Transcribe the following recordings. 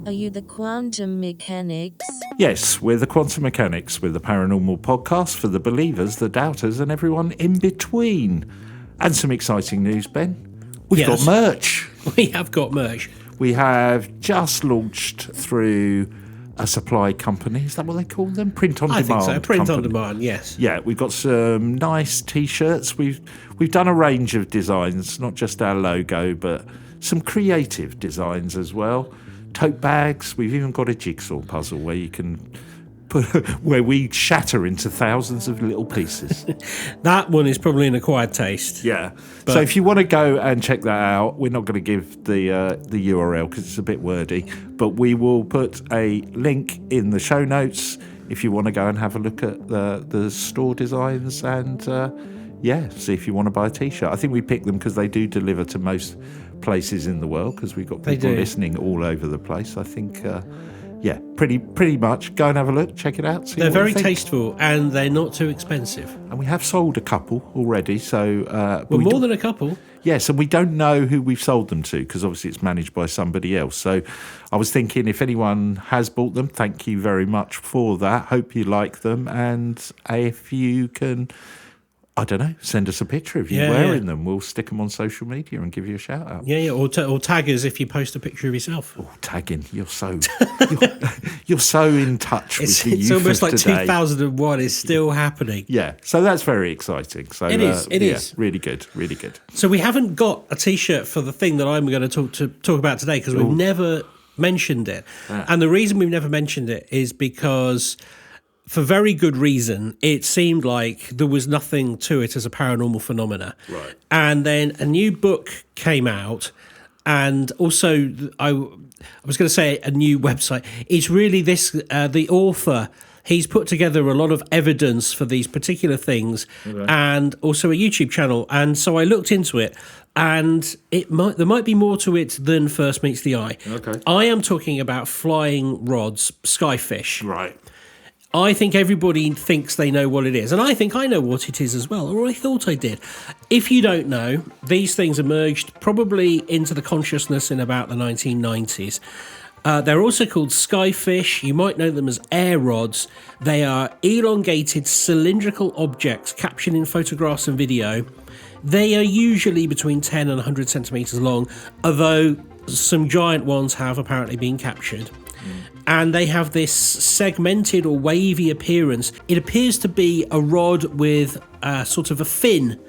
Are you the quantum mechanics? Yes, we're the Quantum Mechanics. We're the paranormal podcast for the believers, the doubters, and everyone in between. And some exciting news, Ben. We've got merch. We have got merch. We have just launched through a supply company. Is that what they call them? Print on demand. I think so. Print company. on demand, yes. Yeah, we've got some nice T-shirts. We've done a range of designs, not just our logo, but some creative designs as well. Tote bags. We've even got a jigsaw puzzle where you can put where we shatter into thousands of little pieces. That one is probably an acquired taste. Yeah. So if you want to go and check that out, we're not going to give the URL because it's a bit wordy, but we will put a link in the show notes if you want to go and have a look at the store designs and see if you want to buy a T-shirt. I think we picked them because they do deliver to most places in the world because we've got people listening all over the place. I think pretty much go and have a look, check it out. They're very tasteful and they're not too expensive. And we have sold a couple already, so more than a couple. Yes, and we don't know who we've sold them to because obviously it's managed by somebody else. So I was thinking if anyone has bought them, thank you very much for that. Hope you like them, and if you can, I don't know, send us a picture of you wearing them. We'll stick them on social media and give you a shout out. Yeah, or tag us if you post a picture of yourself. Oh, tagging! You're so in touch with the youth It's almost like today. 2001 is still happening. Yeah, so that's very exciting. So it is really good, really good. So we haven't got a T-shirt for the thing that I'm going to talk about today because we've never mentioned it, and the reason we've never mentioned it is because, for very good reason, it seemed like there was nothing to it as a paranormal phenomena. Right. And then a new book came out, and also I was going to say a new website. It's really this, the author, he's put together a lot of evidence for these particular things, and also a YouTube channel. And so I looked into it, and there might be more to it than first meets the eye. Okay. I am talking about flying rods, skyfish. Right. I think everybody thinks they know what it is, and I think I know what it is as well, or I thought I did. If you don't know, these things emerged probably into the consciousness in about the 1990s. They're also called skyfish. You might know them as air rods. They are elongated cylindrical objects captured in photographs and video. They are usually between 10 and 100 centimetres long, although some giant ones have apparently been captured. And they have this segmented or wavy appearance. It appears to be a rod with sort of a fin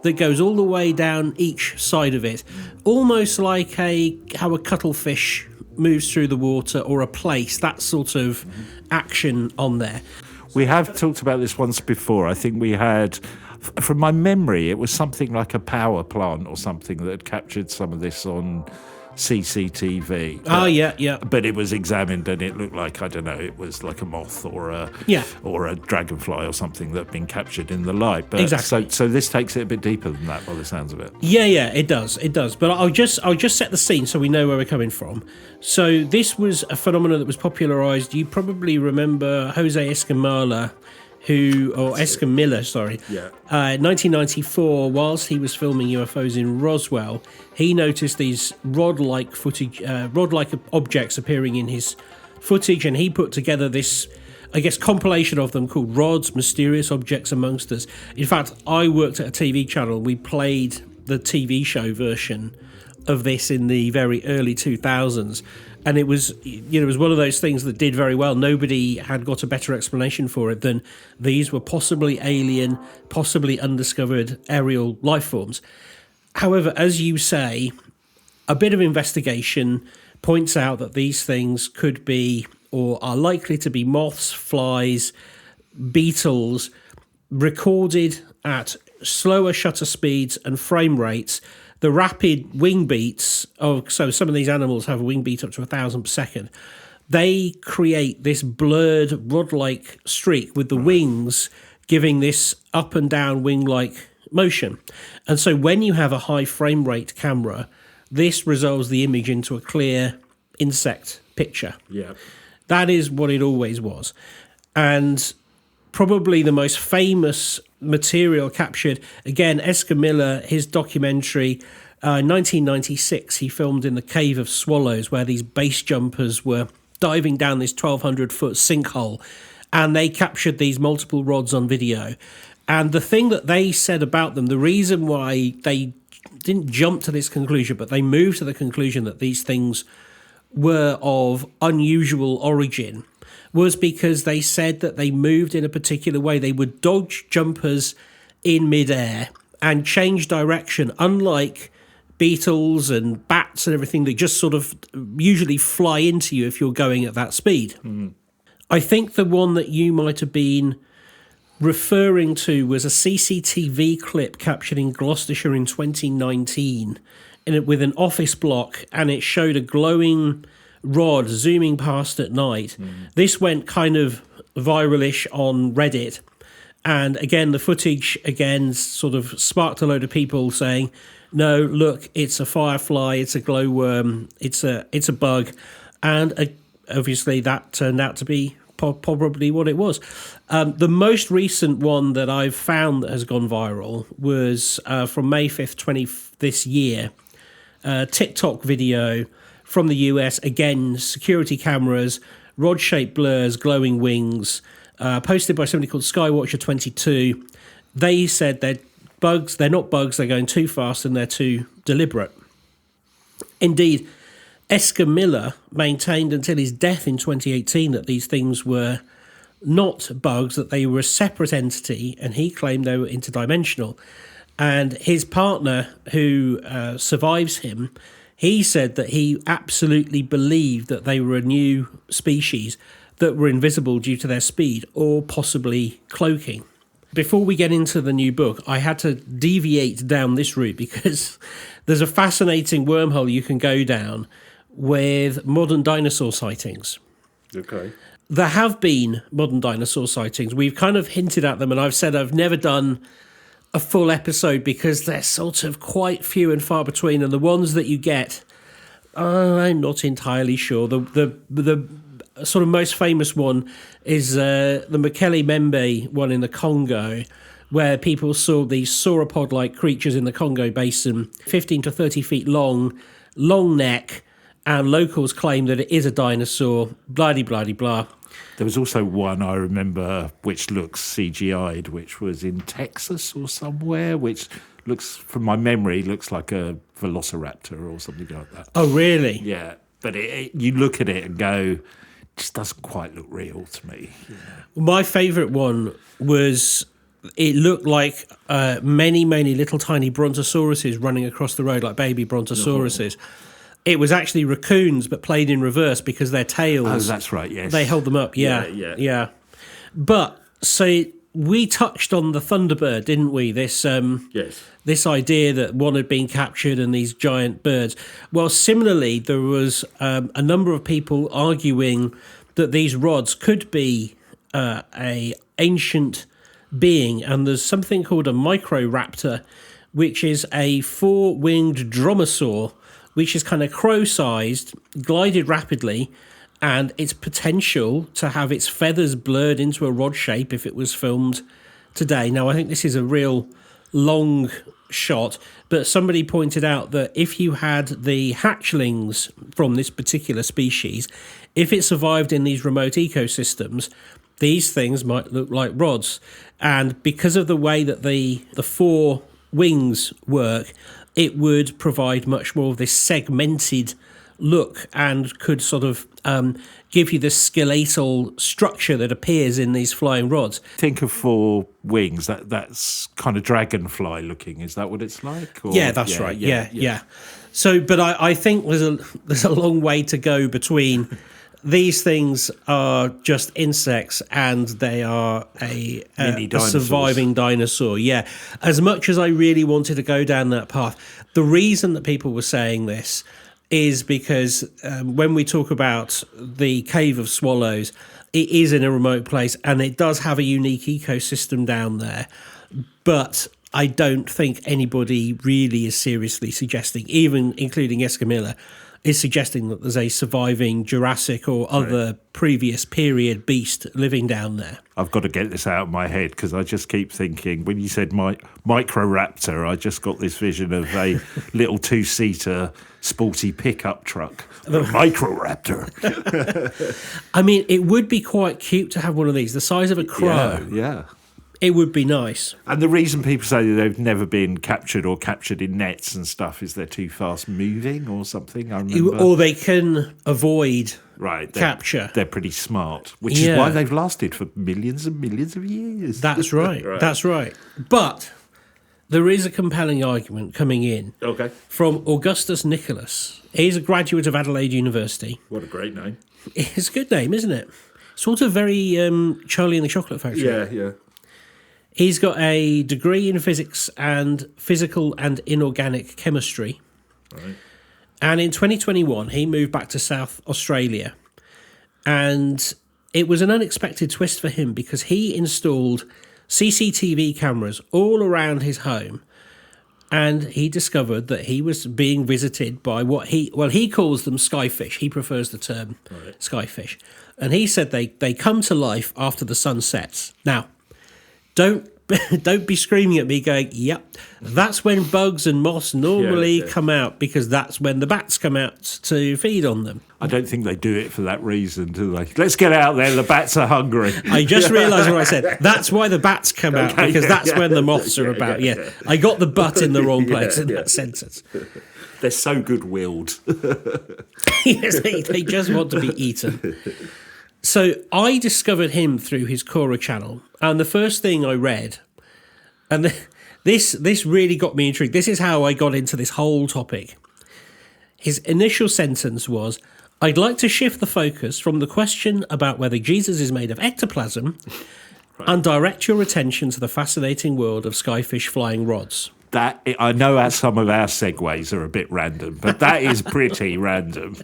that goes all the way down each side of it, almost like how a cuttlefish moves through the water, or a plaice, that sort of action on there. We have talked about this once before. I think we had, from my memory, it was something like a power plant or something that had captured some of this on CCTV. Yeah. But it was examined and it looked like, I don't know, it was like a moth or a dragonfly or something that had been captured in the light. But exactly. So this takes it a bit deeper than that by the sounds of it. Yeah, it does. But I'll just set the scene so we know where we're coming from. So this was a phenomenon that was popularised. You probably remember Jose Escamilla, Escamilla, sorry. Yeah. 1994, whilst he was filming UFOs in Roswell, he noticed these rod-like objects appearing in his footage, and he put together this, I guess, compilation of them called Rods, Mysterious Objects Amongst Us. In fact, I worked at a TV channel. We played the TV show version of this in the very early 2000s. And it was one of those things that did very well. Nobody had got a better explanation for it than these were possibly alien, possibly undiscovered aerial life forms. However, as you say, a bit of investigation points out that these things could be, or are likely to be, moths, flies, beetles, recorded at slower shutter speeds and frame rates. The rapid wing beats so some of these animals have a wing beat up to 1,000 per second. They create this blurred rod-like streak with the wings giving this up and down wing-like motion. And so when you have a high frame rate camera, this resolves the image into a clear insect picture. Yeah. That is what it always was. And probably the most famous material captured, again, Escamilla, his documentary, In 1996, he filmed in the Cave of Swallows, where these base jumpers were diving down this 1,200-foot sinkhole, and they captured these multiple rods on video. And the thing that they said about them, the reason why they didn't jump to this conclusion, but they moved to the conclusion that these things were of unusual origin, was because they said that they moved in a particular way. They would dodge jumpers in midair and change direction, unlike beetles and bats and everything that just sort of usually fly into you if you're going at that speed. I think the one that you might have been referring to was a CCTV clip captured in Gloucestershire in 2019 with an office block, and it showed a glowing rod zooming past at night. This went kind of viralish on Reddit, and again the footage sort of sparked a load of people saying, no, look, it's a firefly, it's a glowworm, it's a bug, and obviously that turned out to be probably what it was. The most recent one that I've found that has gone viral was from May 5th, this year, TikTok video from the US, again, security cameras, rod-shaped blurs, glowing wings, posted by somebody called Skywatcher22. They said they're bugs, they're not bugs, they're going too fast and they're too deliberate. Indeed, Esker Miller maintained until his death in 2018 that these things were not bugs, that they were a separate entity, and he claimed they were interdimensional. And his partner, who survives him, he said that he absolutely believed that they were a new species that were invisible due to their speed or possibly cloaking. Before we get into the new book, I had to deviate down this route because there's a fascinating wormhole you can go down with modern dinosaur sightings. Okay. There have been modern dinosaur sightings. We've kind of hinted at them, and I've said I've never done a full episode because they're sort of quite few and far between, and the ones that you get, I'm not entirely sure. The sort of most famous one is the Mekele Membe one in the Congo, where people saw these sauropod-like creatures in the Congo basin, 15 to 30 feet long neck, and locals claim that it is a dinosaur, blah-de-blah-de-blah. There was also one I remember which looks CGI'd, which was in Texas or somewhere, which looks, from my memory, looks like a velociraptor or something like that. Oh, really? Yeah, but you look at it and go, it just doesn't quite look real to me. Yeah. My favourite one was, it looked like many, many little tiny brontosauruses running across the road, like baby brontosauruses. Oh. It was actually raccoons, but played in reverse because their tails... Oh, that's right, yes. They held them up, yeah. But, so we touched on the Thunderbird, didn't we? This yes. This idea that one had been captured and these giant birds. Well, similarly, there was a number of people arguing that these rods could be a ancient being, and there's something called a microraptor, which is a four-winged dromaeosaur, which is kind of crow-sized, glided rapidly, and its potential to have its feathers blurred into a rod shape if it was filmed today. Now, I think this is a real long shot, but somebody pointed out that if you had the hatchlings from this particular species, if it survived in these remote ecosystems, these things might look like rods. And because of the way that the four wings work, it would provide much more of this segmented look and could sort of give you the skeletal structure that appears in these flying rods. Think of four wings. That's kind of dragonfly looking. Is that what it's like? Or? Yeah, that's right. Yeah. So, but I think there's a long way to go between these things are just insects and they are a surviving dinosaur. Yeah. As much as I really wanted to go down that path, the reason that people were saying this is because when we talk about the Cave of Swallows, it is in a remote place and it does have a unique ecosystem down there. But I don't think anybody really is seriously suggesting, even including Esker Miller, is suggesting that there's a surviving Jurassic or other previous period beast living down there. I've got to get this out of my head because I just keep thinking, when you said Microraptor, I just got this vision of a little two-seater sporty pickup truck. A Microraptor. I mean, it would be quite cute to have one of these, the size of a crow. Yeah. It would be nice. And the reason people say that they've never been captured or captured in nets and stuff is they're too fast moving or something. I remember. Or they can avoid capture. They're pretty smart, which is why they've lasted for millions and millions of years. That's right. That's right. But there is a compelling argument coming in from Augustus Nicholas. He's a graduate of Adelaide University. What a great name. It's a good name, isn't it? Sort of very Charlie and the Chocolate Factory. Yeah. He's got a degree in physics and physical and inorganic chemistry. Right. And in 2021, he moved back to South Australia. And it was an unexpected twist for him because he installed CCTV cameras all around his home. And he discovered that he was being visited by what he calls them skyfish. He prefers the term skyfish. And he said they come to life after the sun sets. Now, don't be screaming at me going, yep, that's when bugs and moths normally come out because that's when the bats come out to feed on them. I don't think they do it for that reason, do they? Let's get out there, the bats are hungry. I just realised what I said. That's why the bats come out because that's when the moths are about. Yeah, I got the but in the wrong place in that sentence. They're so good-willed. Yes, they just want to be eaten. So I discovered him through his Quora channel, and the first thing I read, and this really got me intrigued. This is how I got into this whole topic. His initial sentence was, "I'd like to shift the focus from the question about whether Jesus is made of ectoplasm and direct your attention to the fascinating world of skyfish flying rods." That I know how some of our segues are a bit random, but that is pretty random.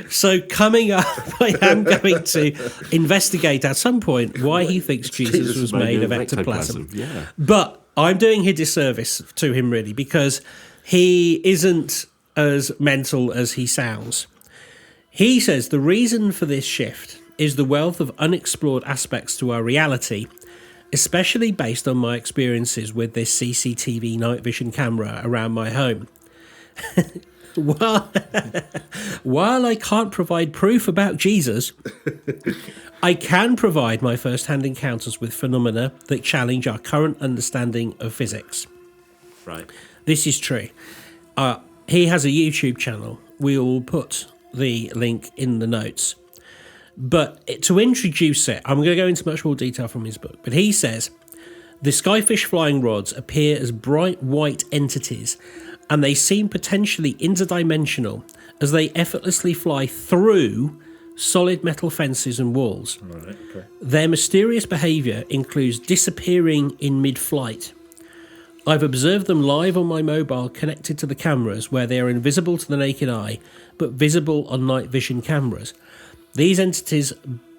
So coming up, I am going to investigate at some point why he thinks Jesus was made of ectoplasm. Yeah. But I'm doing a disservice to him, really, because he isn't as mental as he sounds. He says the reason for this shift is the wealth of unexplored aspects to our reality, especially based on my experiences with this CCTV night vision camera around my home. While I can't provide proof about Jesus, I can provide my first-hand encounters with phenomena that challenge our current understanding of physics. Right. This is true. He has a YouTube channel. We will put the link in the notes. But to introduce it, I'm going to go into much more detail from his book. But he says, the skyfish flying rods appear as bright white entities, and they seem potentially interdimensional as they effortlessly fly through solid metal fences and walls. Right, okay. Their mysterious behaviour includes disappearing in mid-flight. I've observed them live on my mobile connected to the cameras where they are invisible to the naked eye, but visible on night vision cameras. These entities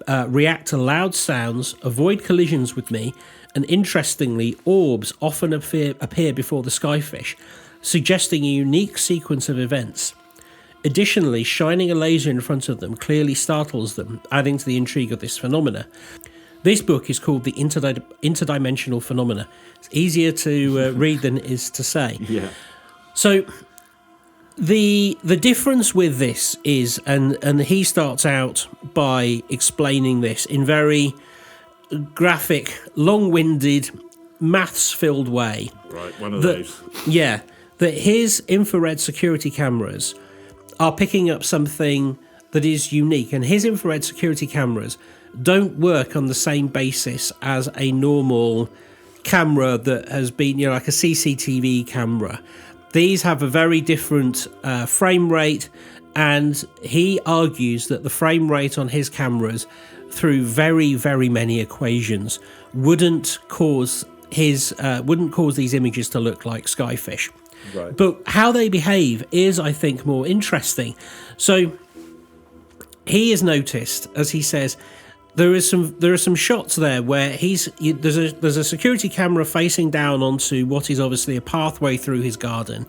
react to loud sounds, avoid collisions with me, and interestingly, orbs often appear before the skyfish, suggesting a unique sequence of events. Additionally, shining a laser in front of them clearly startles them, adding to the intrigue of this phenomena. This book is called The Interdimensional Phenomena. It's easier to read than it is to say. Yeah. So the difference with this is, and he starts out by explaining this in very graphic, long-winded, maths-filled way. Right, one of those. Yeah, that his infrared security cameras are picking up something that is unique, and his infrared security cameras don't work on the same basis as a normal camera that has been, like a CCTV camera. These have a very different frame rate, and he argues that the frame rate on his cameras, through very, very many equations, wouldn't cause these images to look like skyfish. Right. But how they behave is, I think, more interesting. So he has noticed, as he says, there are some shots there where there's a security camera facing down onto what is obviously a pathway through his garden,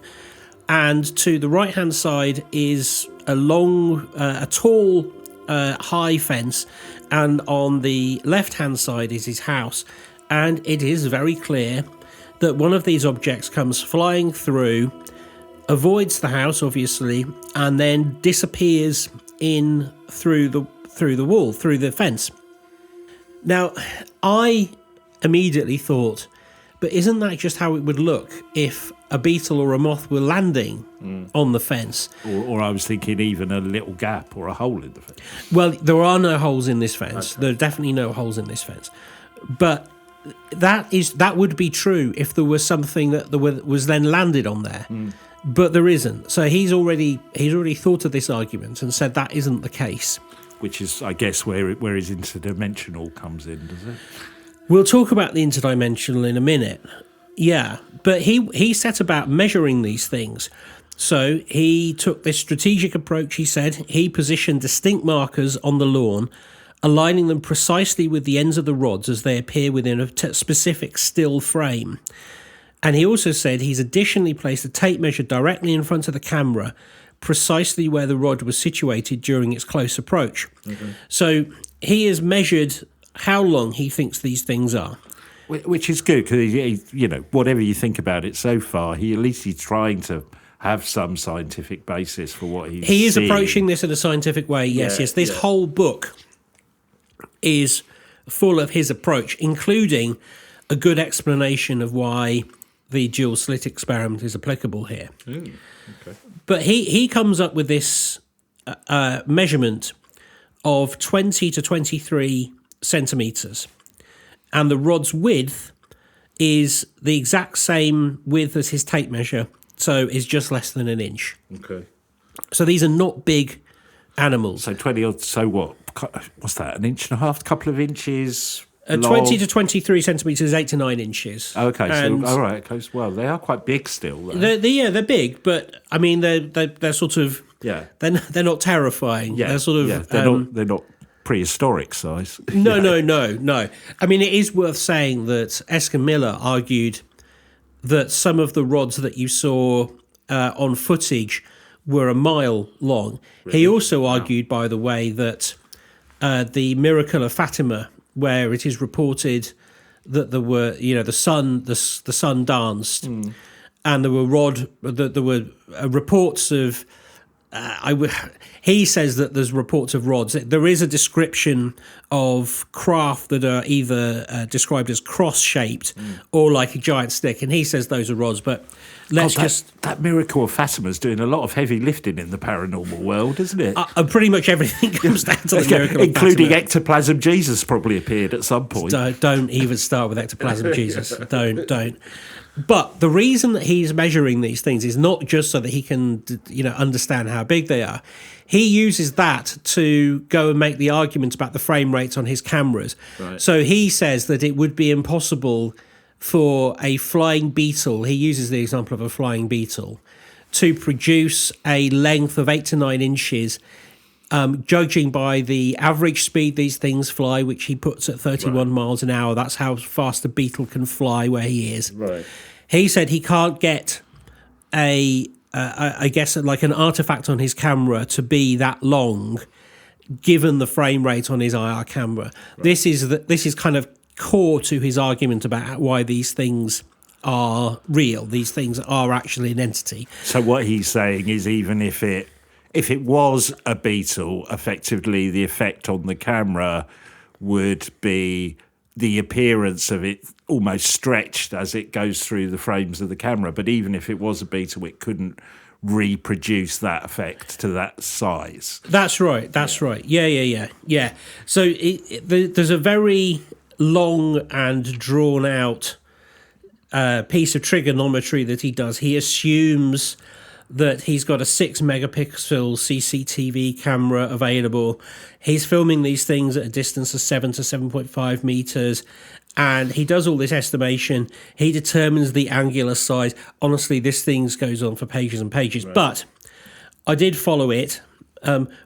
and to the right-hand side is a tall, high fence, and on the left-hand side is his house. And it is very clear that one of these objects comes flying through, avoids the house, obviously, and then disappears in through the wall, through the fence. Now, I immediately thought, but isn't that just how it would look if a beetle or a moth were landing on the fence? Or I was thinking even a little gap or a hole in the fence. Well, there are no holes in this fence. Okay. There are definitely no holes in this fence. But that would be true if there was something that was then landed on there. But there isn't. So he's already thought of this argument and said that isn't the case. Which is, I guess, where his interdimensional comes in, does it? We'll talk about the interdimensional in a minute. Yeah, but he set about measuring these things. So he took this strategic approach, he said. He positioned distinct markers on the lawn, aligning them precisely with the ends of the rods as they appear within a specific still frame. And he also said he's additionally placed a tape measure directly in front of the camera, precisely where the rod was situated during its close approach. Mm-hmm. So he has measured how long he thinks these things are. Which is good, because, whatever you think about it so far, at least he's trying to have some scientific basis for what he's He is seeing. Approaching this in a scientific way, yes. This whole book is full of his approach, including a good explanation of why the dual-slit experiment is applicable here. Okay. But he comes up with this measurement of 20 to 23 centimetres, and the rod's width is the exact same width as his tape measure, so is just less than an inch. Okay. So these are not big animals. So 20 or so what? What's that? An inch and a half? Couple of inches? 20 to 23 centimetres, 8 to 9 inches. Okay, so all right, okay. Well, they are quite big still. They're big, but I mean they're sort of they're not terrifying. Yeah, they're sort of they're not prehistoric size. No. I mean, it is worth saying that Esker Miller argued that some of the rods that you saw on footage were a mile long. Really? He also argued, by the way, that the Miracle of Fatima, where it is reported that there were, the sun danced, and there were reports of. He says that there's reports of rods. There is a description of craft that are either described as cross-shaped or like a giant stick, and he says those are rods. But that Miracle of Fatima's doing a lot of heavy lifting in the paranormal world, isn't it? Pretty much everything comes down to the Miracle of including Fatima. Ectoplasm Jesus probably appeared at some point. Don't even start with Ectoplasm Jesus. Don't. But the reason that he's measuring these things is not just so that he can, understand how big they are. He uses that to go and make the argument about the frame rates on his cameras. Right. So he says that it would be impossible for a flying beetle, he uses the example of a flying beetle, to produce a length of 8 to 9 inches, judging by the average speed these things fly, which he puts at 31 miles an hour. That's how fast a beetle can fly where he is. Right. He said he can't get I guess like an artifact on his camera to be that long, given the frame rate on his IR camera. Right. This is kind of core to his argument about why these things are real. These things are actually an entity. So what he's saying is, even if it was a beetle, effectively the effect on the camera would be the appearance of it almost stretched as it goes through the frames of the camera. But even if it was a beetle, it couldn't reproduce that effect to that size. That's right. Yeah. So there's a very long and drawn out piece of trigonometry that he does. He assumes that he's got a 6 megapixel CCTV camera available. He's filming these things at a distance of 7 to 7.5 meters. And he does all this estimation. He determines the angular size. Honestly, this thing goes on for pages and pages. Right. But I did follow it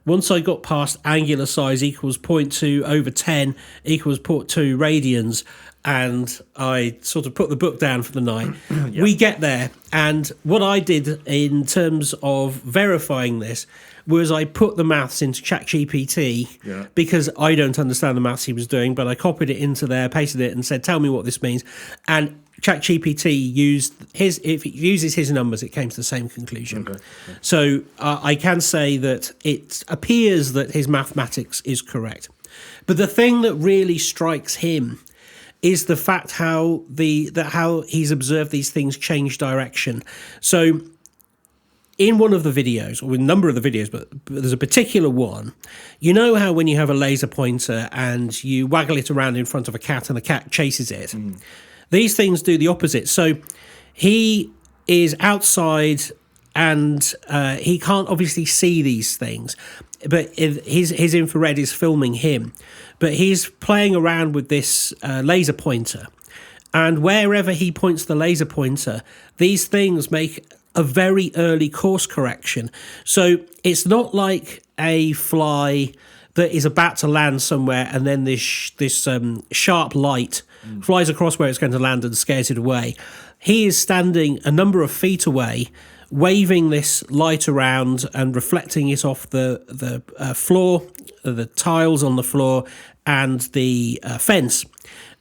Once I got past angular size equals 0.2 over 10 equals 0.2 radians, and I sort of put the book down for the night, we get there. And what I did in terms of verifying this was I put the maths into ChatGPT because I don't understand the maths he was doing, but I copied it into there, pasted it, and said, tell me what this means. And ChatGPT if it uses his numbers, it came to the same conclusion. Okay. So I can say that it appears that his mathematics is correct. But the thing that really strikes him is the fact how he's observed these things change direction. So in one of the videos, or a number of the videos, but there's a particular one, you know how when you have a laser pointer and you waggle it around in front of a cat and the cat chases it? These things do the opposite. So he is outside and he can't obviously see these things, but his infrared is filming him. But he's playing around with this laser pointer. And wherever he points the laser pointer, these things make a very early course correction. So it's not like a fly that is about to land somewhere and then this sharp light flies across where it's going to land and scares it away. He is standing a number of feet away, waving this light around and reflecting it off the floor, the tiles on the floor, and the fence.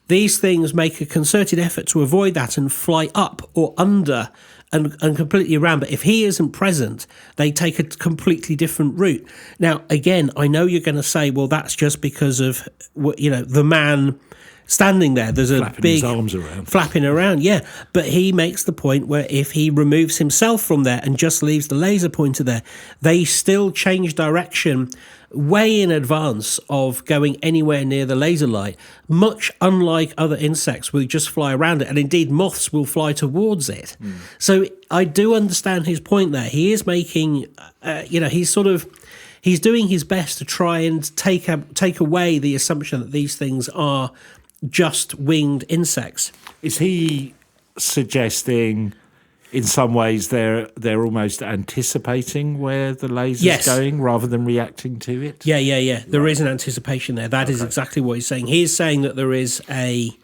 These things make a concerted effort to avoid that and fly up or under and completely around. But if he isn't present, they take a completely different route. Now, again, I know you're going to say, well, that's just because of, the man standing there. There's a flapping big his arms around. Flapping around, yeah. But he makes the point where if he removes himself from there and just leaves the laser pointer there, they still change direction way in advance of going anywhere near the laser light, much unlike other insects will just fly around it, and indeed moths will fly towards it. So I do understand his point there. He is making, he's doing his best to try and take away the assumption that these things are just winged insects. Is he suggesting in some ways they're almost anticipating where the laser's going rather than reacting to it? Yeah. There is an anticipation there. That is exactly what he's saying. He's saying that there is there's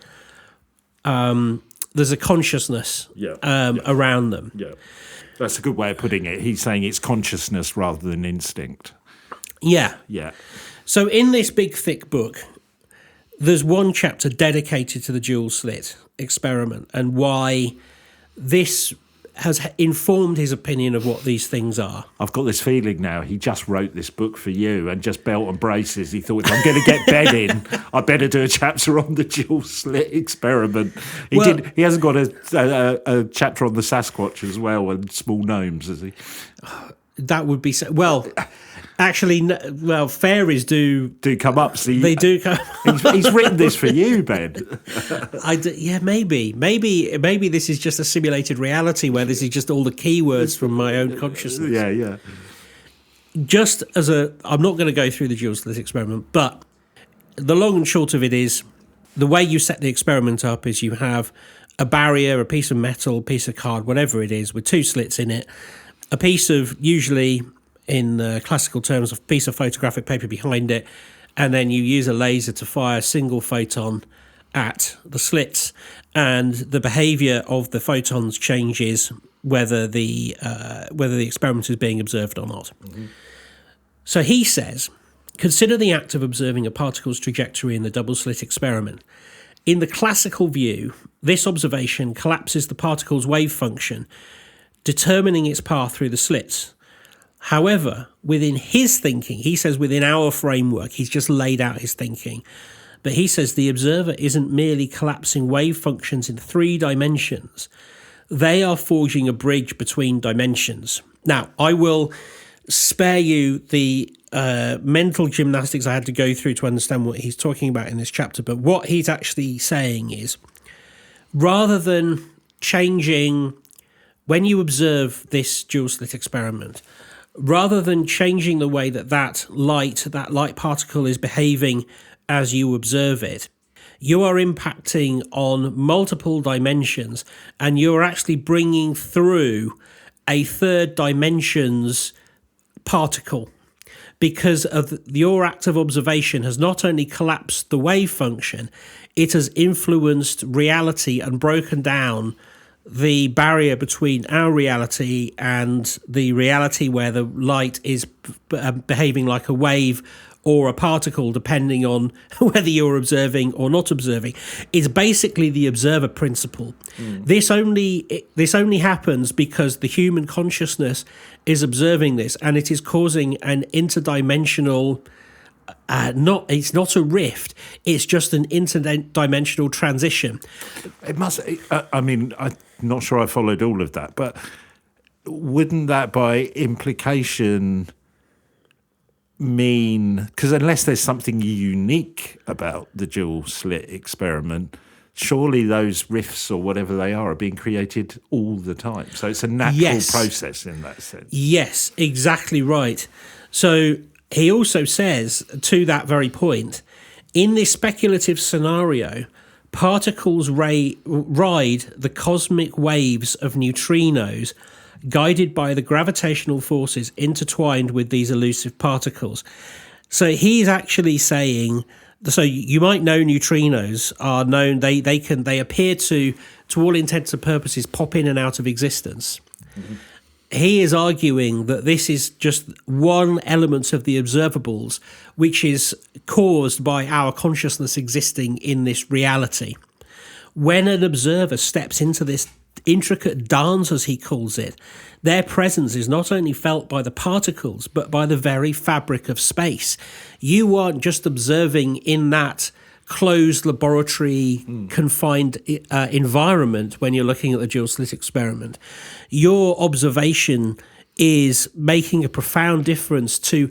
a consciousness around them. Yeah, that's a good way of putting it. He's saying it's consciousness rather than instinct. Yeah. So in this big, thick book, there's one chapter dedicated to the dual-slit experiment and why this has informed his opinion of what these things are. I've got this feeling now he just wrote this book for you and just belt and braces. He thought, if I'm going to get Ben in, I better do a chapter on the dual-slit experiment. He hasn't got a chapter on the Sasquatch as well and small gnomes, has he? That would be... Actually, fairies do come up. See, they do come. he's written this for you, Ben. Maybe this is just a simulated reality where this is just all the keywords from my own consciousness. Yeah. Just as I'm not going to go through the dual-slit experiment, but the long and short of it is, the way you set the experiment up is you have a barrier, a piece of metal, a piece of card, whatever it is, with two slits in it, a piece of usually, in classical terms, a piece of photographic paper behind it, and then you use a laser to fire a single photon at the slits, and the behaviour of the photons changes whether the experiment is being observed or not. Mm-hmm. So he says, consider the act of observing a particle's trajectory in the double-slit experiment. In the classical view, this observation collapses the particle's wave function, determining its path through the slits. However, within his thinking, he says within our framework, he's just laid out his thinking, but he says the observer isn't merely collapsing wave functions in 3 dimensions. They are forging a bridge between dimensions. Now, I will spare you the mental gymnastics I had to go through to understand what he's talking about in this chapter, but what he's actually saying is, rather than changing, when you observe this dual-slit experiment, rather than changing the way that light particle is behaving as you observe it, you are impacting on multiple dimensions, and you're actually bringing through a third dimension's particle. because of your act of observation has not only collapsed the wave function, it has influenced reality and broken down the barrier between our reality and the reality where the light is behaving like a wave or a particle, depending on whether you're observing or not observing. It's basically the observer principle. This only happens because the human consciousness is observing this, and it is causing an interdimensional. It's not a rift. It's just an interdimensional transition. It must. I'm not sure I followed all of that, but wouldn't that, by implication, mean, because unless there's something unique about the dual-slit experiment, surely those rifts or whatever they are being created all the time. So it's a natural process in that sense. Yes, exactly right. So he also says, to that very point, in this speculative scenario, particles ride the cosmic waves of neutrinos guided by the gravitational forces intertwined with these elusive particles. So he's actually saying, so you might know neutrinos are known, they appear to all intents and purposes, pop in and out of existence. Mm-hmm. He is arguing that this is just one element of the observables, which is caused by our consciousness existing in this reality. When an observer steps into this intricate dance, as he calls it, their presence is not only felt by the particles, but by the very fabric of space. You aren't just observing in that closed laboratory confined environment when you're looking at the dual-slit experiment. Your observation is making a profound difference to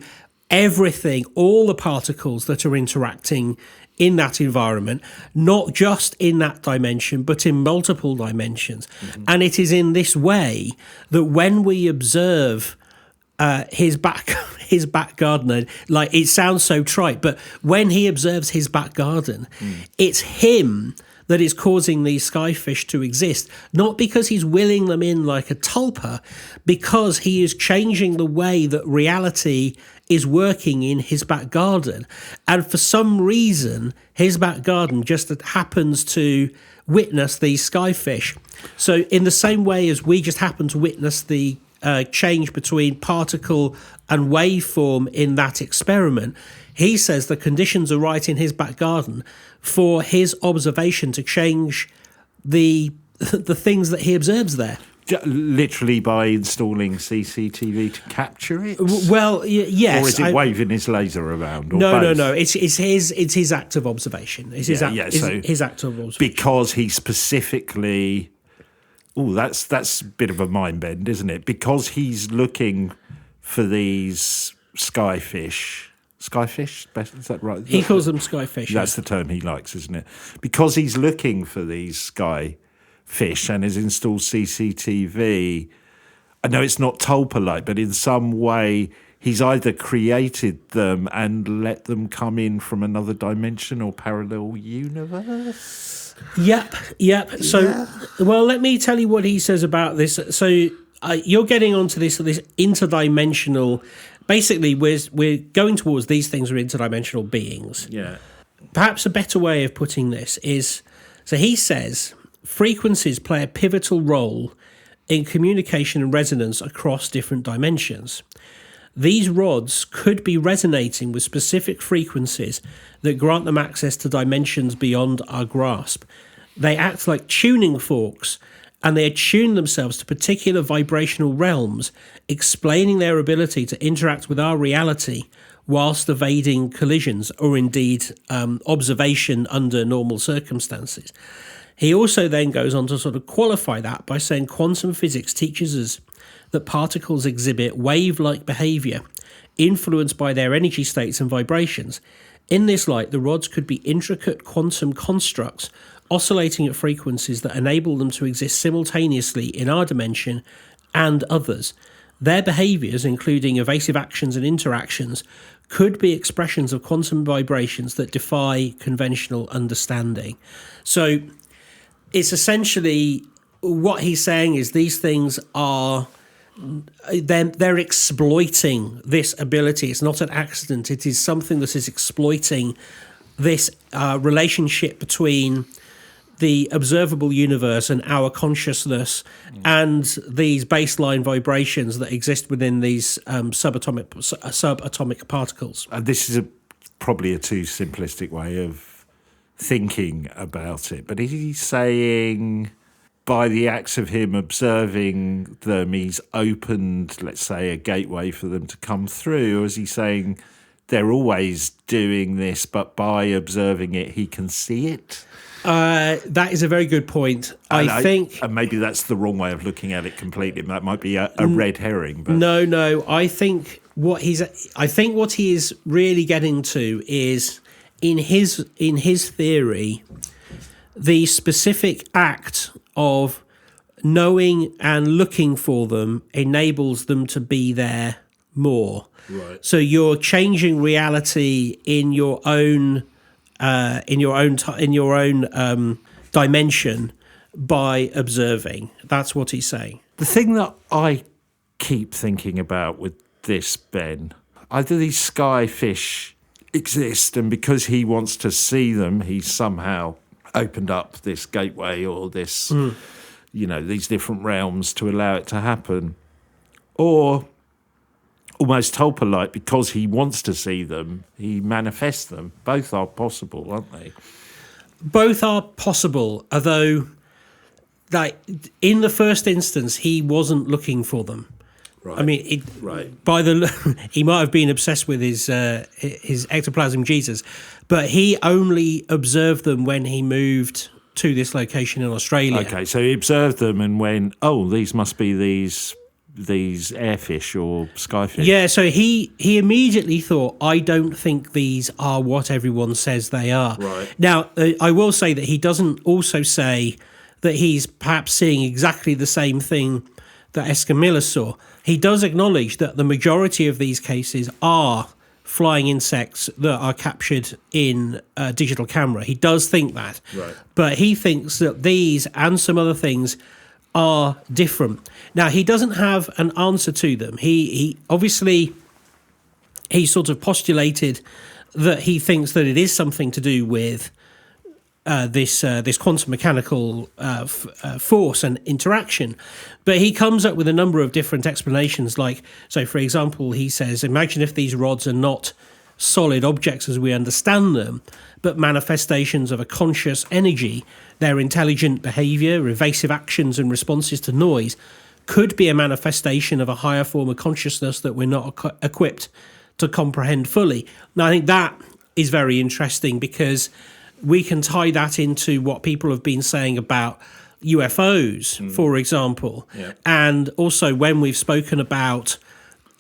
everything, all the particles that are interacting in that environment, not just in that dimension, but in multiple dimensions. Mm-hmm. And it is in this way that when we observe his back garden, like, it sounds so trite, but when he observes his back garden, it's him that is causing these skyfish to exist, not because he's willing them in like a tulpa, because he is changing the way that reality is working in his back garden. And for some reason, his back garden just happens to witness these skyfish. So in the same way as we just happen to witness the change between particle and waveform in that experiment, he says the conditions are right in his back garden for his observation to change the things that he observes there. Literally by installing CCTV to capture it? Well, yes. Or is it waving his laser around? Or no. It's his act of observation. It's his act of observation. Because he specifically... Oh, that's a bit of a mind bend, isn't it? Because he's looking for these skyfish. Skyfish? Is that right? He calls them skyfish. That's the term he likes, isn't it? Because he's looking for these skyfish and has installed CCTV. I know it's not tulpa-like, but in some way he's either created them and let them come in from another dimension or parallel universe. Yep. So, well, let me tell you what he says about this. So you're getting onto this interdimensional... Basically, we're going towards these things are interdimensional beings. Yeah. Perhaps a better way of putting this is... So he says frequencies play a pivotal role in communication and resonance across different dimensions. These rods could be resonating with specific frequencies that grant them access to dimensions beyond our grasp. They act like tuning forks, and they attune themselves to particular vibrational realms, explaining their ability to interact with our reality whilst evading collisions or indeed observation under normal circumstances. He also then goes on to sort of qualify that by saying quantum physics teaches us that particles exhibit wave-like behaviour influenced by their energy states and vibrations. In this light, the rods could be intricate quantum constructs oscillating at frequencies that enable them to exist simultaneously in our dimension and others. Their behaviours, including evasive actions and interactions, could be expressions of quantum vibrations that defy conventional understanding. So it's essentially what he's saying is these things are then they're exploiting this ability. It's not an accident. It is something that is exploiting this relationship between the observable universe and our consciousness and these baseline vibrations that exist within these subatomic particles. And this is probably a too simplistic way of thinking about it. But is he saying by the acts of him observing them, he's opened, let's say, a gateway for them to come through? Or is he saying they're always doing this, but by observing it, he can see it? That is a very good point. I think, and maybe that's the wrong way of looking at it completely. That might be a red herring. But no. I think what he is really getting to is in his theory, the specific act of knowing and looking for them enables them to be there more. Right. So you're changing reality in your own dimension by observing. That's what he's saying. The thing that I keep thinking about with this, Ben, either these skyfish exist, and because he wants to see them, he's somehow opened up this gateway or this, these different realms to allow it to happen, or almost Tolpa-like, because he wants to see them, he manifests them. Both are possible, aren't they? Both are possible, although like in the first instance, he wasn't looking for them. Right. I mean, he might have been obsessed with his ectoplasm Jesus, but he only observed them when he moved to this location in Australia. Okay, so he observed them and went, "Oh, these must be these airfish or skyfish." Yeah, so he immediately thought, I don't think these are what everyone says they are. Right. Now, I will say that he doesn't also say that he's perhaps seeing exactly the same thing that Escamilla saw. He does acknowledge that the majority of these cases are flying insects that are captured in a digital camera. He does think that. Right. But he thinks that these and some other things are different. Now, he doesn't have an answer to them. He obviously, he sort of postulated that he thinks that it is something to do with this quantum mechanical force and interaction. But he comes up with a number of different explanations. Like, so for example, he says, imagine if these rods are not solid objects as we understand them, but manifestations of a conscious energy. Their intelligent behavior, evasive actions and responses to noise could be a manifestation of a higher form of consciousness that we're not equipped to comprehend fully. Now, I think that is very interesting because we can tie that into what people have been saying about UFOs, for example. Yeah. And also when we've spoken about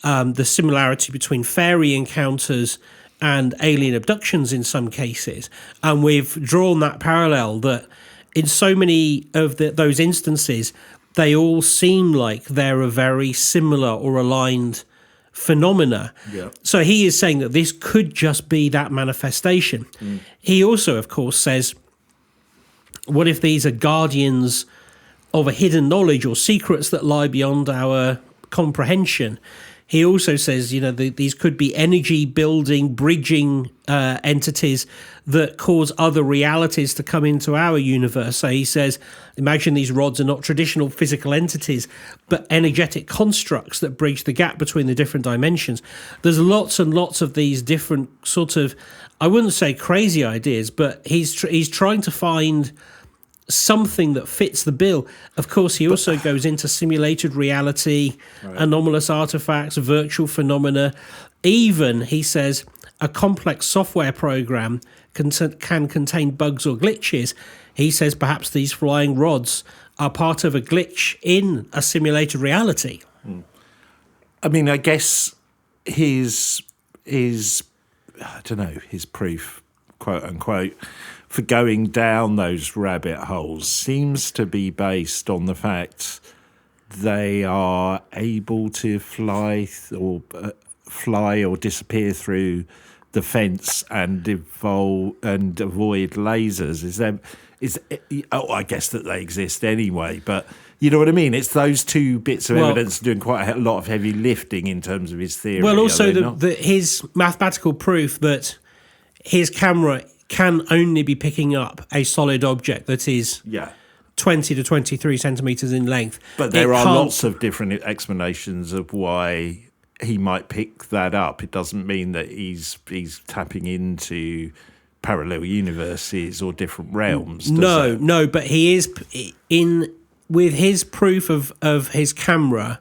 the similarity between fairy encounters and alien abductions in some cases. And we've drawn that parallel that in so many of those instances, they all seem like they're a very similar or aligned phenomena. Yeah. So he is saying that this could just be that manifestation. He also, of course, says, what if these are guardians of a hidden knowledge or secrets that lie beyond our comprehension? He also says, these could be energy building, bridging entities that cause other realities to come into our universe. So he says, imagine these rods are not traditional physical entities, but energetic constructs that bridge the gap between the different dimensions. There's lots and lots of these different sort of, I wouldn't say crazy ideas, but he's trying to find something that fits the bill. Of course, he also goes into simulated reality, anomalous artifacts, virtual phenomena. Even, he says, a complex software program can contain bugs or glitches. He says perhaps these flying rods are part of a glitch in a simulated reality. I mean, I guess his proof, quote unquote, for going down those rabbit holes seems to be based on the fact they are able to fly or disappear through the fence and avoid lasers. I guess that they exist anyway, but You know what I mean? It's those two bits of Well- evidence doing quite a lot of heavy lifting in terms of his theory. Well, are also they not? his mathematical proof that his camera can only be picking up a solid object that is yeah. 20 to 23 centimeters in length. But there It are can't- lots of different explanations of why he might pick that up. It doesn't mean that he's tapping into parallel universes or different realms. Does it? No, but he is with his proof of his camera.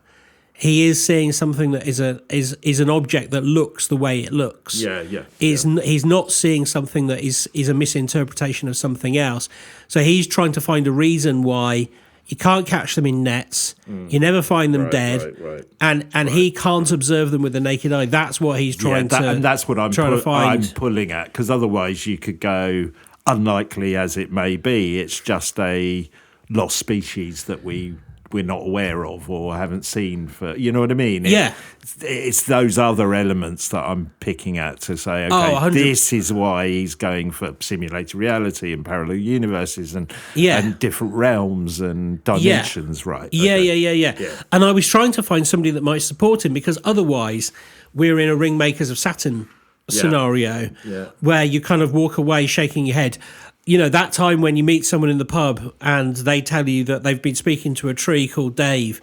He is seeing something that is an object that looks the way it looks. Yeah. He's not seeing something that is a misinterpretation of something else. So he's trying to find a reason why you can't catch them in nets. You never find them dead, right. and he can't observe them with the naked eye. That's what he's trying to. And that's what I'm trying to find. I'm pulling at, because otherwise you could go, unlikely as it may be, it's just a lost species that we're not aware of or haven't seen for, you know what I mean? Yeah. It's those other elements that I'm picking at to say, okay, 100 this is why he's going for simulated reality and parallel universes and different realms and dimensions, right? Yeah, Okay. yeah. And I was trying to find somebody that might support him, because otherwise we're in a Ringmakers of Saturn scenario where you kind of walk away shaking your head. You know, that time when you meet someone in the pub and they tell you that they've been speaking to a tree called Dave,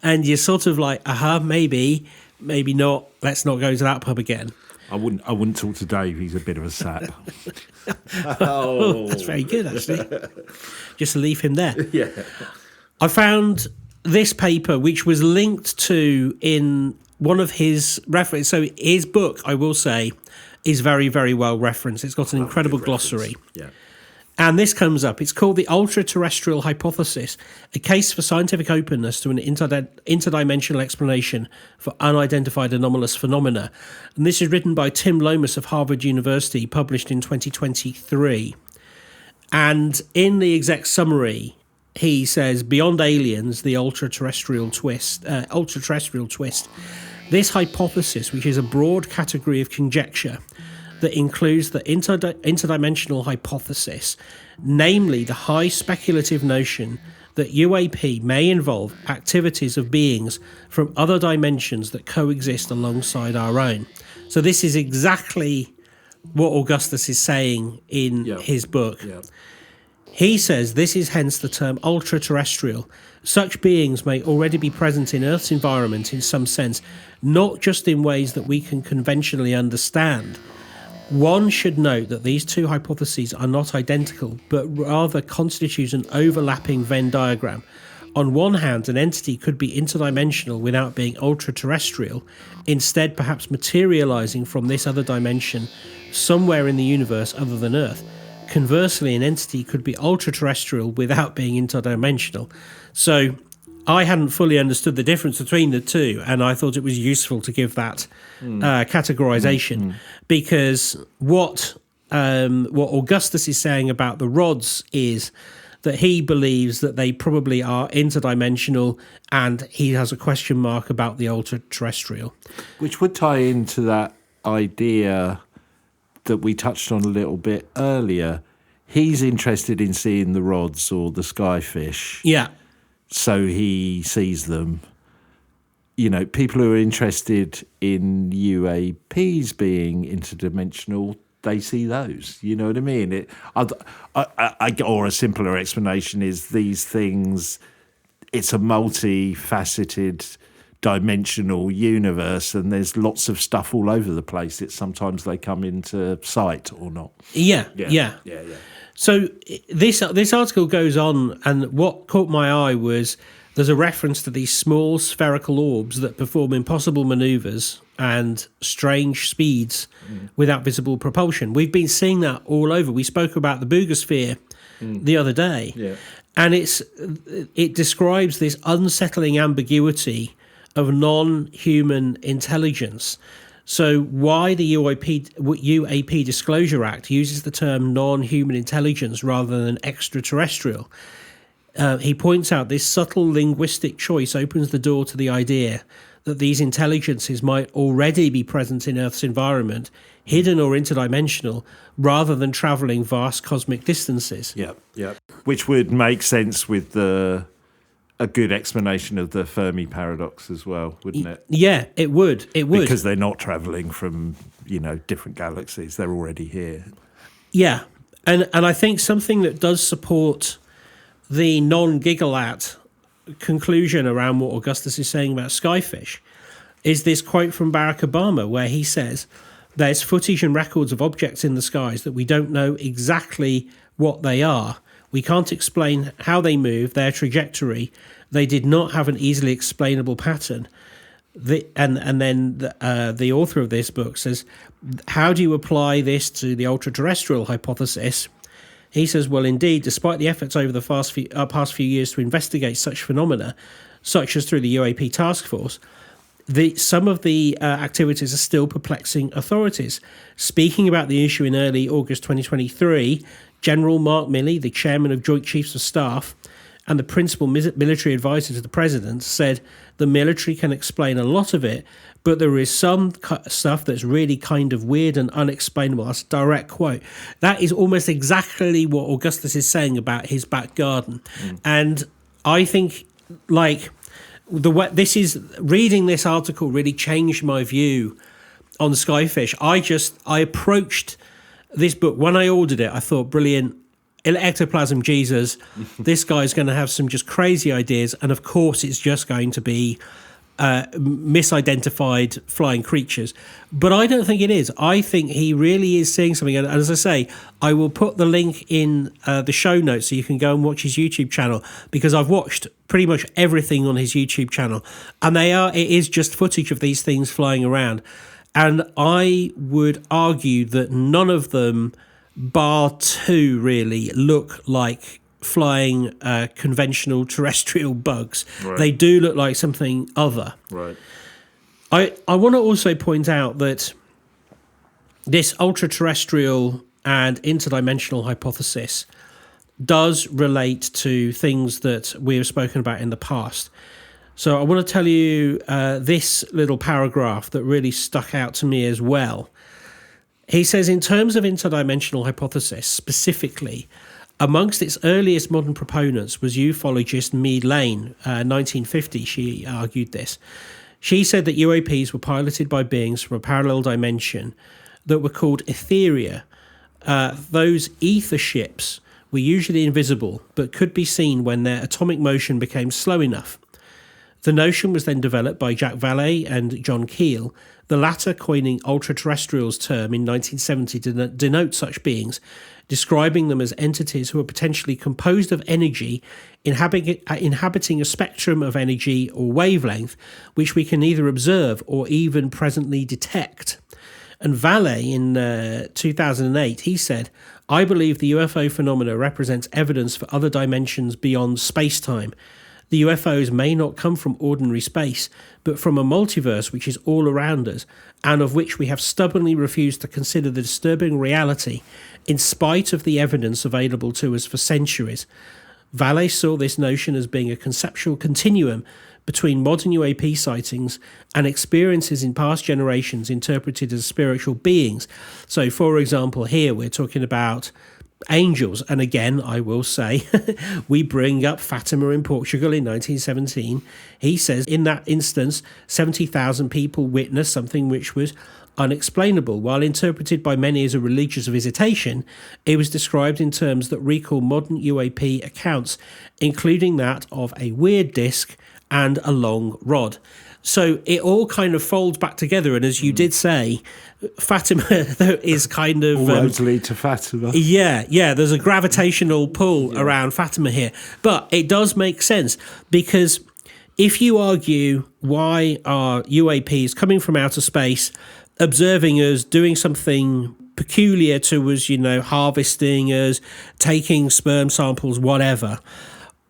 and you're sort of like, maybe not. Let's not go to that pub again. I wouldn't talk to Dave. He's a bit of a sap. Oh, that's very good, actually. Just leave him there. Yeah. I found this paper, which was linked to in one of his references. So his book, I will say, is very, very well referenced. It's got an incredible glossary. Yeah. And this comes up. It's called the Ultra-Terrestrial Hypothesis, a case for scientific openness to an interdimensional explanation for unidentified anomalous phenomena. And this is written by Tim Lomas of Harvard University, published in 2023. And in the exec summary, he says, beyond aliens, the ultra-terrestrial twist, this hypothesis, which is a broad category of conjecture, that includes the interdimensional hypothesis, namely the high speculative notion that UAP may involve activities of beings from other dimensions that coexist alongside our own. So this is exactly what Augustus is saying in his book. Yeah. He says this is hence the term ultra-terrestrial. Such beings may already be present in Earth's environment in some sense, not just in ways that we can conventionally understand. One should note that these two hypotheses are not identical, but rather constitute an overlapping Venn diagram. On one hand, an entity could be interdimensional without being ultra-terrestrial, instead perhaps materializing from this other dimension somewhere in the universe other than Earth. Conversely, an entity could be ultra-terrestrial without being interdimensional. So I hadn't fully understood the difference between the two, and I thought it was useful to give that categorization, because what Augustus is saying about the rods is that he believes that they probably are interdimensional, and he has a question mark about the ultra-terrestrial. Which would tie into that idea that we touched on a little bit earlier. He's interested in seeing the rods or the skyfish. Yeah. So he sees them. You know, people who are interested in UAPs being interdimensional, they see those. You know what I mean? Or a simpler explanation is these things, it's a multifaceted dimensional universe, and there's lots of stuff all over the place. It's sometimes they come into sight or not. Yeah. So this article goes on, and what caught my eye was there's a reference to these small spherical orbs that perform impossible manoeuvres and strange speeds without visible propulsion. We've been seeing that all over. We spoke about the boogosphere the other day, and it describes this unsettling ambiguity of non-human intelligence. So why the UAP Disclosure Act uses the term non-human intelligence rather than extraterrestrial. He points out this subtle linguistic choice opens the door to the idea that these intelligences might already be present in Earth's environment, hidden or interdimensional, rather than travelling vast cosmic distances. Yeah. Which would make sense with the a good explanation of the Fermi paradox as well, wouldn't it? Yeah, it would. It would. Because they're not travelling from, different galaxies. They're already here. Yeah. And I think something that does support the non-Gigalat conclusion around what Augustus is saying about Skyfish is this quote from Barack Obama, where he says, "There's footage and records of objects in the skies that we don't know exactly what they are. We can't explain how they move, their trajectory. They did not have an easily explainable pattern." And then the author of this book says, how do you apply this to the ultra-terrestrial hypothesis? He says, well, indeed, despite the efforts over the past few years to investigate such phenomena, such as through the UAP task force, some of the activities are still perplexing authorities. Speaking about the issue in early August 2023, General Mark Milley, the chairman of Joint Chiefs of Staff and the principal military advisor to the president, said the military can explain a lot of it, but there is some stuff that's really kind of weird and unexplainable. That's a direct quote. That is almost exactly what Augustus is saying about his back garden. And I think, reading this article really changed my view on Skyfish. I approached this book, when I ordered it, I thought, brilliant, ectoplasm Jesus, this guy's going to have some just crazy ideas, and of course it's just going to be misidentified flying creatures. But I don't think it is. I think he really is seeing something, and as I say, I will put the link in the show notes so you can go and watch his YouTube channel, because I've watched pretty much everything on his YouTube channel, and it is just footage of these things flying around. And I would argue that none of them, bar two, really look like flying conventional terrestrial bugs. Right. They do look like something other. Right. I want to also point out that this ultra-terrestrial and interdimensional hypothesis does relate to things that we have spoken about in the past. So I want to tell you this little paragraph that really stuck out to me as well. He says, in terms of interdimensional hypothesis specifically, amongst its earliest modern proponents was ufologist Mead Lane. 1950, she argued this. She said that UAPs were piloted by beings from a parallel dimension that were called etheria. Those ether ships were usually invisible, but could be seen when their atomic motion became slow enough. The notion was then developed by Jack Vallée and John Keel, the latter coining ultra-terrestrials term in 1970 to denote such beings, describing them as entities who are potentially composed of energy, inhabiting a spectrum of energy or wavelength, which we can either observe or even presently detect. And Vallée, in 2008, he said, I believe the UFO phenomena represents evidence for other dimensions beyond space-time. The UFOs may not come from ordinary space, but from a multiverse which is all around us, and of which we have stubbornly refused to consider the disturbing reality, in spite of the evidence available to us for centuries. Vallée saw this notion as being a conceptual continuum between modern UAP sightings and experiences in past generations interpreted as spiritual beings. So, for example, here we're talking about angels. And again, I will say, we bring up Fatima in Portugal in 1917. He says in that instance, 70,000 people witnessed something which was unexplainable. While interpreted by many as a religious visitation, it was described in terms that recall modern UAP accounts, including that of a weird disc and a long rod. So it all kind of folds back together, and as you did say, Fatima is kind of... all roads lead to Fatima. Yeah, there's a gravitational pull around Fatima here. But it does make sense, because if you argue why are UAPs coming from outer space, observing us, doing something peculiar to us, harvesting us, taking sperm samples, whatever...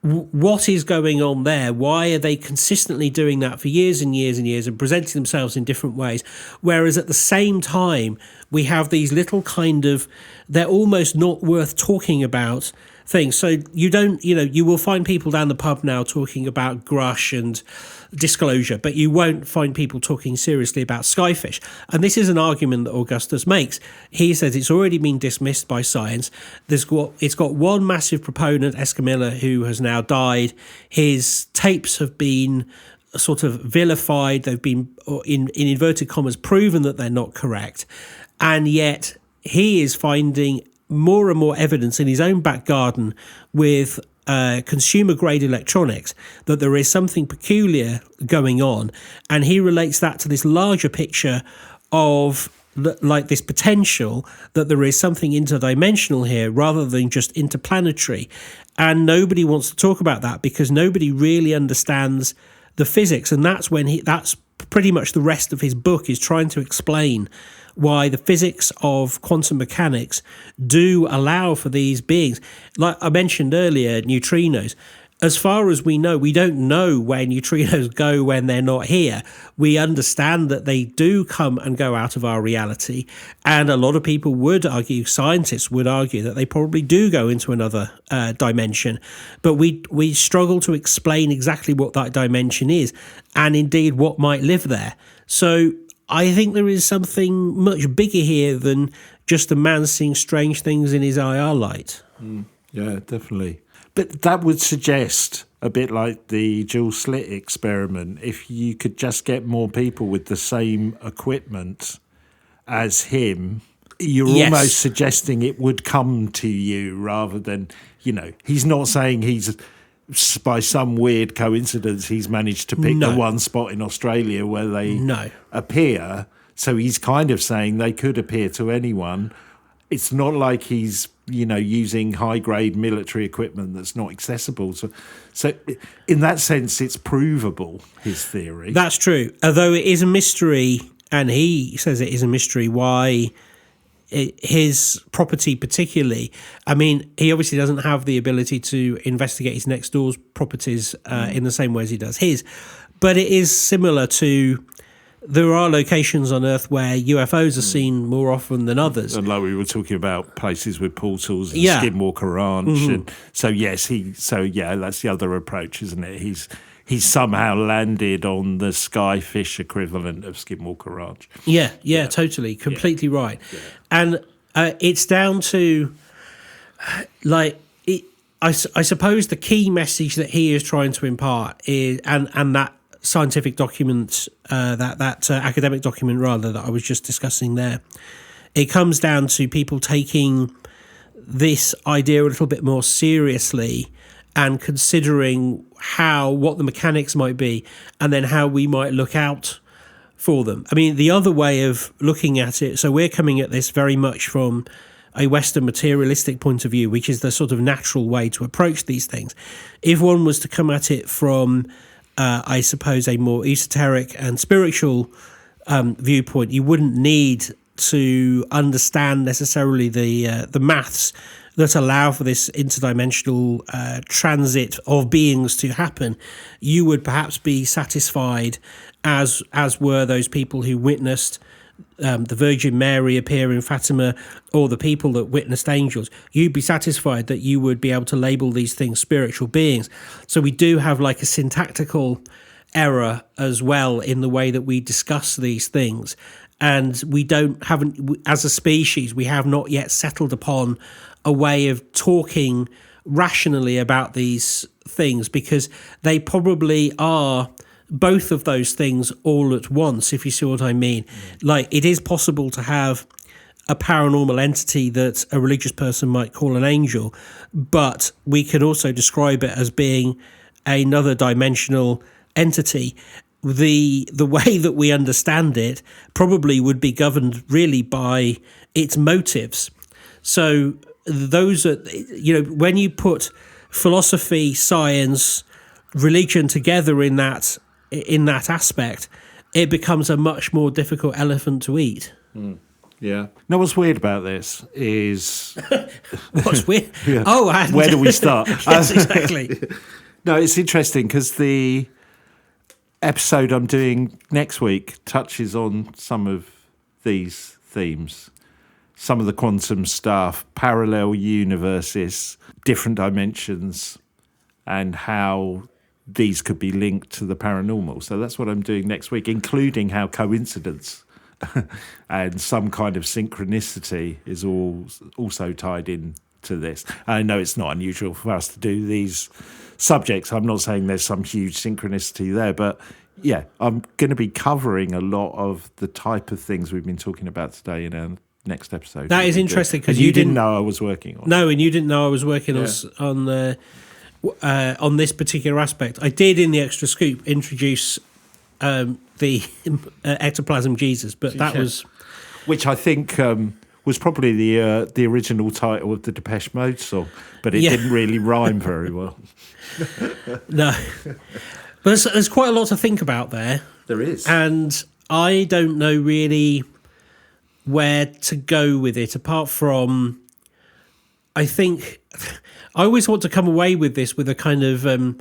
what is going on there? Why are they consistently doing that for years and years and years and presenting themselves in different ways? Whereas at the same time, we have these little kind of, they're almost not worth talking about things. So you will find people down the pub now talking about Grush and disclosure, but you won't find people talking seriously about Skyfish. And this is an argument that Augustus makes. He says it's already been dismissed by science. It's got one massive proponent, Escamilla, who has now died. His tapes have been sort of vilified. They've been, in inverted commas, proven that they're not correct. And yet he is finding more and more evidence in his own back garden with consumer-grade electronics that there is something peculiar going on. And he relates that to this larger picture of like this potential that there is something interdimensional here rather than just interplanetary. And nobody wants to talk about that because nobody really understands the physics. And that's that's pretty much the rest of his book, is trying to explain why the physics of quantum mechanics do allow for these beings. Like I mentioned earlier, neutrinos. As far as we know, we don't know where neutrinos go when they're not here. We understand that they do come and go out of our reality. And a lot of people would argue, scientists would argue, that they probably do go into another dimension. But we struggle to explain exactly what that dimension is and indeed what might live there. So I think there is something much bigger here than just a man seeing strange things in his IR light. Yeah, definitely. But that would suggest, a bit like the dual-slit experiment, if you could just get more people with the same equipment as him, you're almost suggesting it would come to you rather than, he's not saying he's, by some weird coincidence, he's managed to pick the one spot in Australia where they appear. So he's kind of saying they could appear to anyone. It's not like he's, using high-grade military equipment that's not accessible. So in that sense, it's provable, his theory. That's true. Although it is a mystery, and he says it is a mystery, why his property particularly, I mean, he obviously doesn't have the ability to investigate his next door's properties in the same way as he does his, but it is similar to, there are locations on Earth where UFOs are seen more often than others. And like we were talking about places with portals and Skinwalker Ranch. And so, that's the other approach, isn't it? He's somehow landed on the Skyfish equivalent of Skinwalker Ranch. Yeah, totally. Completely right. Yeah. And it's down to, I suppose the key message that he is trying to impart is, and that scientific document, that academic document rather, that I was just discussing there, it comes down to people taking this idea a little bit more seriously and considering what the mechanics might be and then how we might look out for them. I mean, the other way of looking at it, so we're coming at this very much from a Western materialistic point of view, which is the sort of natural way to approach these things. If one was to come at it from I suppose, a more esoteric and spiritual viewpoint, you wouldn't need to understand necessarily the maths that allow for this interdimensional transit of beings to happen. You would perhaps be satisfied, as were those people who witnessed the Virgin Mary appear in Fatima, or the people that witnessed angels. You'd be satisfied that you would be able to label these things spiritual beings. So we do have like a syntactical error as well in the way that we discuss these things. And as a species, we have not yet settled upon a way of talking rationally about these things, because they probably are both of those things all at once, if you see what I mean. Like, it is possible to have a paranormal entity that a religious person might call an angel, but we can also describe it as being another dimensional entity. The way that we understand it probably would be governed really by its motives. So those are, when you put philosophy, science, religion together in that aspect, it becomes a much more difficult elephant to eat. Yeah. Now, what's weird about this is... What's weird? Yeah. Oh, where do we start? Yes, exactly. No, it's interesting because the episode I'm doing next week touches on some of these themes. Some of the quantum stuff, parallel universes, different dimensions, and how these could be linked to the paranormal. So that's what I'm doing next week, including how coincidence and some kind of synchronicity is also tied in to this. I know it's not unusual for us to do these subjects. I'm not saying there's some huge synchronicity there, but yeah, I'm going to be covering a lot of the type of things we've been talking about today in our next episode. That is interesting because you didn't know I was working on it. No, and you didn't know I was working on this particular aspect. I did in the extra scoop introduce the ectoplasm Jesus, but that was, which I think was probably the original title of the Depeche Mode song, but it didn't really rhyme very well. No, but there's quite a lot to think about there. There is, and I don't know really where to go with it, apart from, I think I always want to come away with this with a kind of a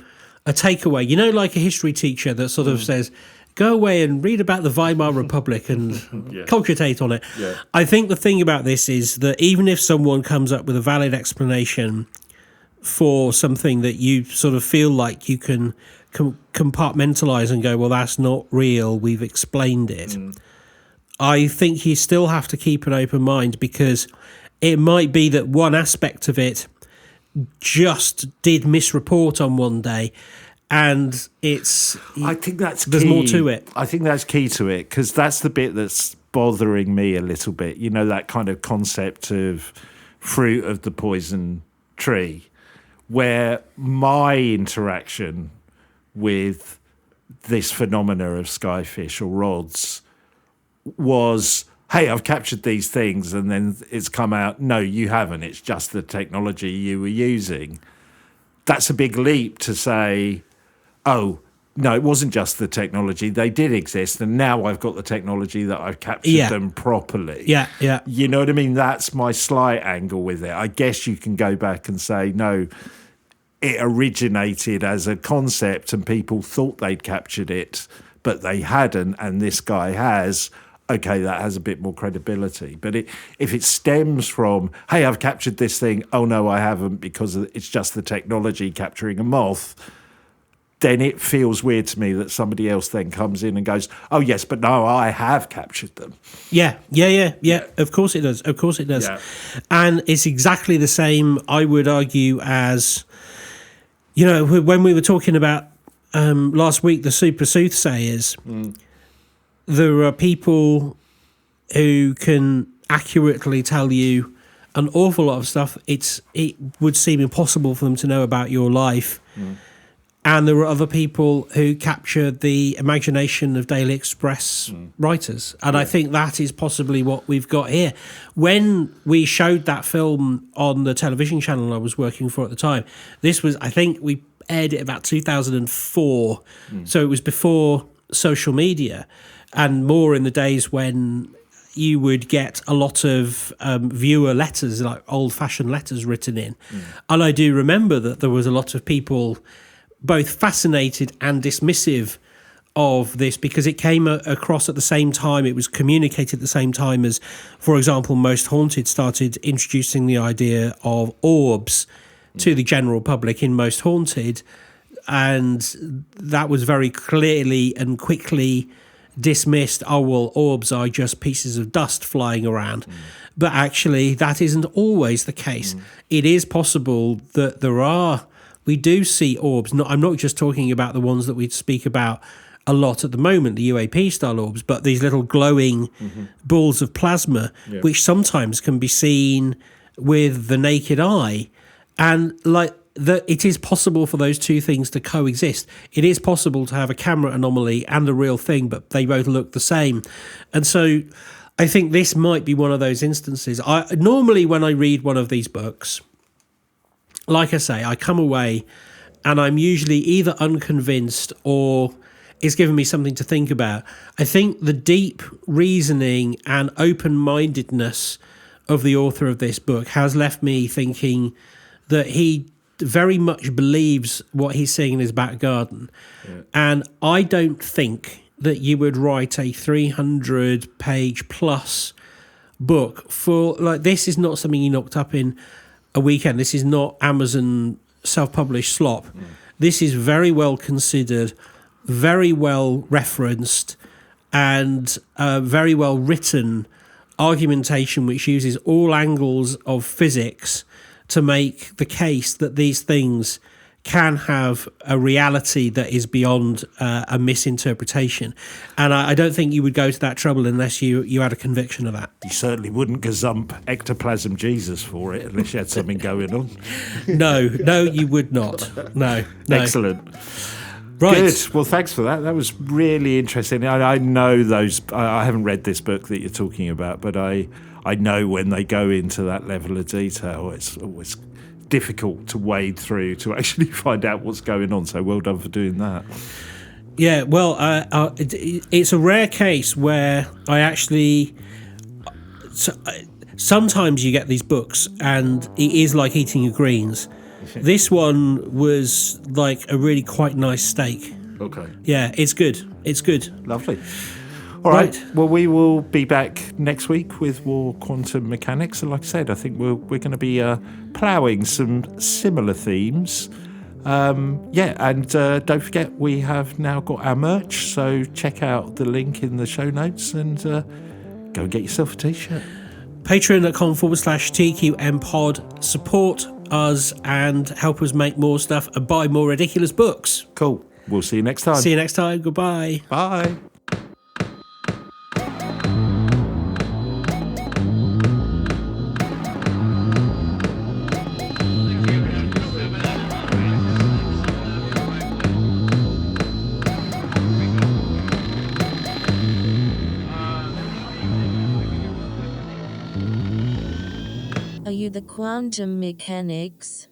takeaway, like a history teacher that sort of says, go away and read about the Weimar Republic and cogitate on it. Yeah. I think the thing about this is that even if someone comes up with a valid explanation for something that you sort of feel like you can compartmentalize and go, well, that's not real, we've explained it. I think you still have to keep an open mind, because it might be that one aspect of it just did misreport on one day, and I think there's more to it. I think that's key to it, because that's the bit that's bothering me a little bit. That kind of concept of fruit of the poison tree, where my interaction with this phenomena of skyfish or rods was, hey, I've captured these things, and then it's come out, no, you haven't, it's just the technology you were using. That's a big leap to say, oh, no, it wasn't just the technology, they did exist, and now I've got the technology that I've captured them properly. Yeah. You know what I mean? That's my slight angle with it. I guess you can go back and say, no, it originated as a concept and people thought they'd captured it, but they hadn't, and this guy has. Okay, that has a bit more credibility. But if it stems from, hey, I've captured this thing, oh no, I haven't, because it's just the technology capturing a moth, then it feels weird to me that somebody else then comes in and goes, oh yes, but no, I have captured them. Yeah. Of course it does. Yeah. And it's exactly the same, I would argue, as, when we were talking about last week, the super soothsayers, there are people who can accurately tell you an awful lot of stuff. It would seem impossible for them to know about your life. And there are other people who capture the imagination of Daily Express writers. And I think that is possibly what we've got here. When we showed that film on the television channel I was working for at the time, this was, I think we aired it about 2004. So it was before social media, and more in the days when you would get a lot of viewer letters, like old-fashioned letters written in. And I do remember that there was a lot of people both fascinated and dismissive of this, because it came across at the same time, it was communicated at the same time as, for example, Most Haunted started introducing the idea of orbs to the general public in Most Haunted, and that was very clearly and quickly dismissed. Oh, well, orbs are just pieces of dust flying around. But actually, that isn't always the case. It is possible that we do see orbs. I'm not just talking about the ones that we speak about a lot at the moment, the UAP-style orbs, but these little glowing balls of plasma, which sometimes can be seen with the naked eye. And it is possible for those two things to coexist. It is possible to have a camera anomaly and a real thing, but they both look the same. And so I think this might be one of those instances. Normally when I read one of these books, like I say, I come away and I'm usually either unconvinced or it's given me something to think about. I think the deep reasoning and open-mindedness of the author of this book has left me thinking that he very much believes what he's seeing in his back garden. And I don't think that you would write a 300-page plus book for, this is not something you knocked up in a weekend. This is not Amazon self-published slop. This is very well considered, very well referenced, and very well written argumentation which uses all angles of physics to make the case that these things can have a reality that is beyond a misinterpretation. And I don't think you would go to that trouble unless you had a conviction of that. You certainly wouldn't gazump ectoplasm Jesus for it unless you had something going on. No, you would not. No. Excellent. Right. Good. Well, thanks for that. That was really interesting. I know those. I haven't read this book that you're talking about, but I know when they go into that level of detail, it's always difficult to wade through to actually find out what's going on. So well done for doing that. Yeah. Well, it's a rare case where I actually. Sometimes you get these books, and it is like eating your greens. This one was like a really quite nice steak. Okay. Yeah, it's good. It's good. Lovely. All right. Well, we will be back next week with more quantum mechanics. And like I said, I think we're going to be ploughing some similar themes. And don't forget, we have now got our merch. So check out the link in the show notes and go and get yourself a T-shirt. Patreon.com/TQM pod. Support us and help us make more stuff and buy more ridiculous books. Cool. We'll see you next time. See you next time. Goodbye. Bye. Are you the quantum mechanics?